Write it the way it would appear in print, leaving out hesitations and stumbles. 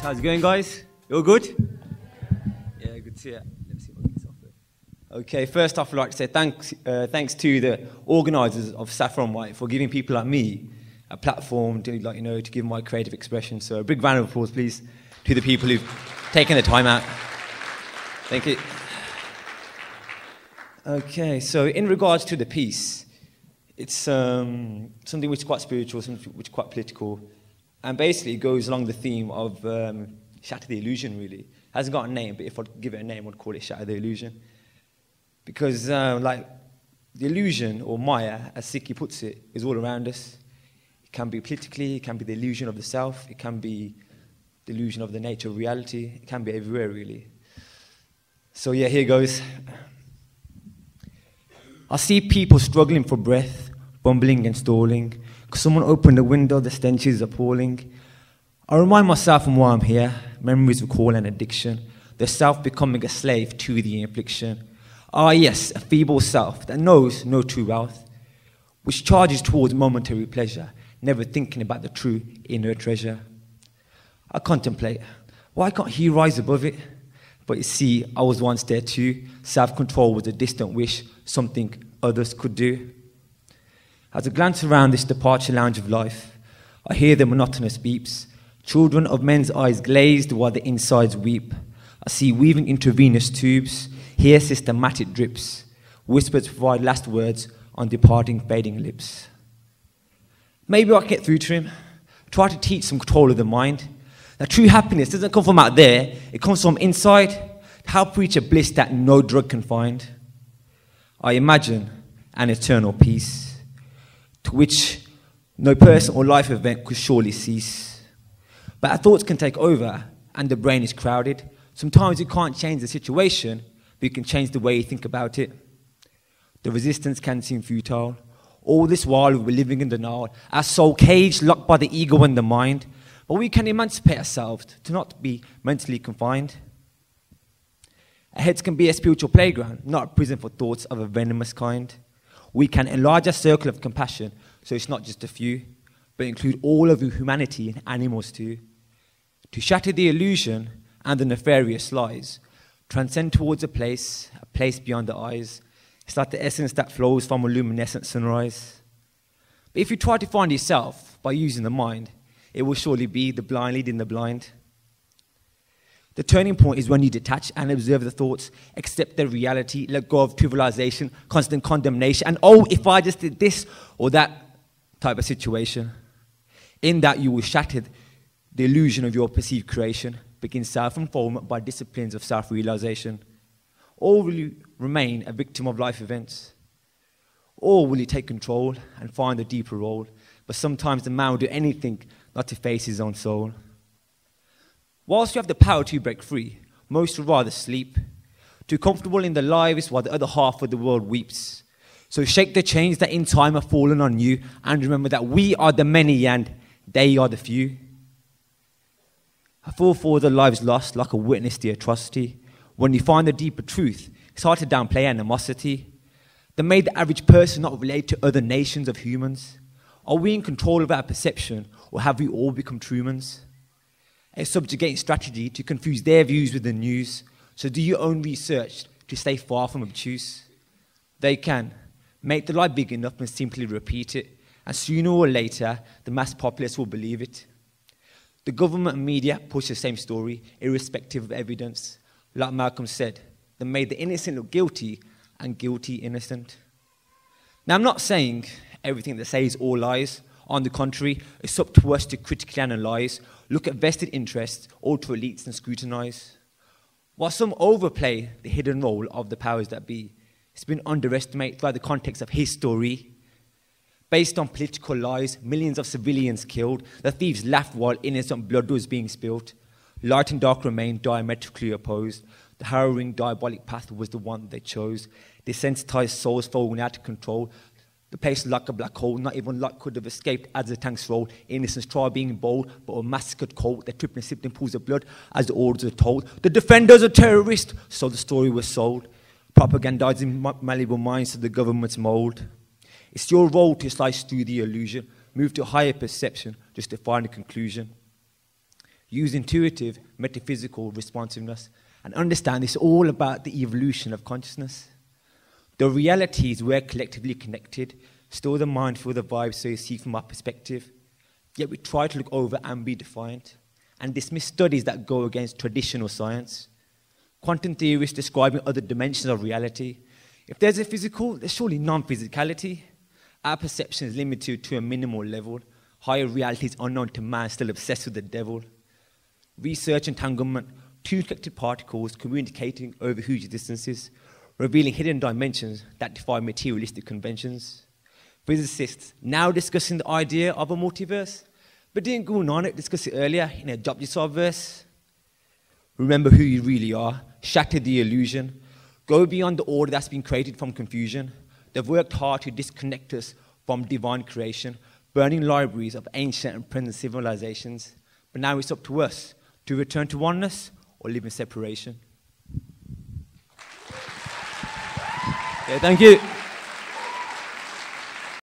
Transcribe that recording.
How's it going, guys? You all good? Yeah, good to see you. Let me see if I can get this off there. Okay, first off, I'd like to say thanks to the organisers of Saffron Mic for giving people like me a platform to, to give my creative expression. So a big round of applause, please, to the people who've taken the time out. Thank you. Okay, so in regards to the piece, it's something which is quite spiritual, something which is quite political, and basically it goes along the theme of Shatter the Illusion, really. It hasn't got a name, but if I'd give it a name, I'd call it Shatter the Illusion. Because, the illusion, or Maya, as Sikh puts it, is all around us. It can be politically, it can be the illusion of the self, it can be the illusion of the nature of reality, it can be everywhere, really. So yeah, here goes. I see people struggling for breath, bumbling and stalling. Could someone open the window? The stench is appalling. I remind myself from why I'm here. Memories recall an addiction. The self becoming a slave to the infliction. Ah yes, a feeble self that knows no true wealth, which charges towards momentary pleasure, never thinking about the true inner treasure. I contemplate, why can't he rise above it? But you see, I was once there too. Self-control was a distant wish, something others could do. As I glance around this departure lounge of life, I hear the monotonous beeps. Children of men's eyes glazed while the insides weep. I see weaving intravenous tubes, hear systematic drips. Whispers provide last words on departing, fading lips. Maybe I can get through to him. Try to teach some control of the mind. That true happiness doesn't come from out there, it comes from inside. To help reach a bliss that no drug can find. I imagine an eternal peace, to which no person or life event could surely cease. But our thoughts can take over, and the brain is crowded. Sometimes you can't change the situation, but you can change the way you think about it. The resistance can seem futile. All this while we're living in denial, our soul caged, locked by the ego and the mind. But we can emancipate ourselves to not be mentally confined. Our heads can be a spiritual playground, not a prison for thoughts of a venomous kind. We can enlarge our circle of compassion, so it's not just a few, but include all of humanity and animals too. To shatter the illusion and the nefarious lies, transcend towards a place beyond the eyes. It's like the essence that flows from a luminescent sunrise. But if you try to find yourself by using the mind, it will surely be the blind leading the blind. The turning point is when you detach and observe the thoughts, accept their reality, let go of trivialization, constant condemnation, and oh, if I just did this or that type of situation. In that you will shatter the illusion of your perceived creation, begin self-unfoldment by disciplines of self-realization. Or will you remain a victim of life events? Or will you take control and find a deeper role? But sometimes the man will do anything not to face his own soul. Whilst you have the power to break free, most would rather sleep, too comfortable in their lives while the other half of the world weeps. So shake the chains that in time have fallen on you, and remember that we are the many and they are the few. I feel for the lives lost like a witness to the atrocity. When you find the deeper truth, it's hard to downplay animosity that made the average person not relate to other nations of humans. Are we in control of our perception, or have we all become Trumans? A subjugating strategy to confuse their views with the news. So do your own research to stay far from obtuse. They can make the lie big enough and simply repeat it, and sooner or later, the mass populace will believe it. The government and media push the same story, irrespective of evidence. Like Malcolm said, they made the innocent look guilty and guilty innocent. Now, I'm not saying everything they say is all lies. On the contrary, it's up to us to critically analyse, look at vested interests, ultra elites and scrutinise. While some overplay the hidden role of the powers that be, it's been underestimated by the context of history. Based on political lies, millions of civilians killed, the thieves laughed while innocent blood was being spilt. Light and dark remained diametrically opposed. The harrowing, diabolic path was the one they chose. Desensitized souls falling out of control. The place like a black hole, not even luck could have escaped as the tanks rolled. Innocents tried being bold, but were massacred cold. They tripped and sipped in pools of blood as the orders were told. The defenders are terrorists, so the story was sold. Propagandizing malleable minds to the government's mold. It's your role to slice through the illusion, move to a higher perception, just to find a conclusion. use intuitive, metaphysical responsiveness, and understand it's all about the evolution of consciousness. The reality is we're collectively connected, store the mind, feel the vibe, so you see from our perspective. Yet we try to look over and be defiant, and dismiss studies that go against traditional science. Quantum theorists describing other dimensions of reality. If there's a physical, there's surely non-physicality. Our perception is limited to a minimal level. Higher realities unknown to man, still obsessed with the devil. Research entanglement, two connected particles communicating over huge distances, revealing hidden dimensions that defy materialistic conventions. Physicists now discussing the idea of a multiverse, but didn't Guru Nanak discuss it earlier in a Japji Sahib verse? Remember who you really are, shatter the illusion, go beyond the order that's been created from confusion. They've worked hard to disconnect us from divine creation, burning libraries of ancient and present civilizations. But now it's up to us to return to oneness or live in separation. Yeah, thank you.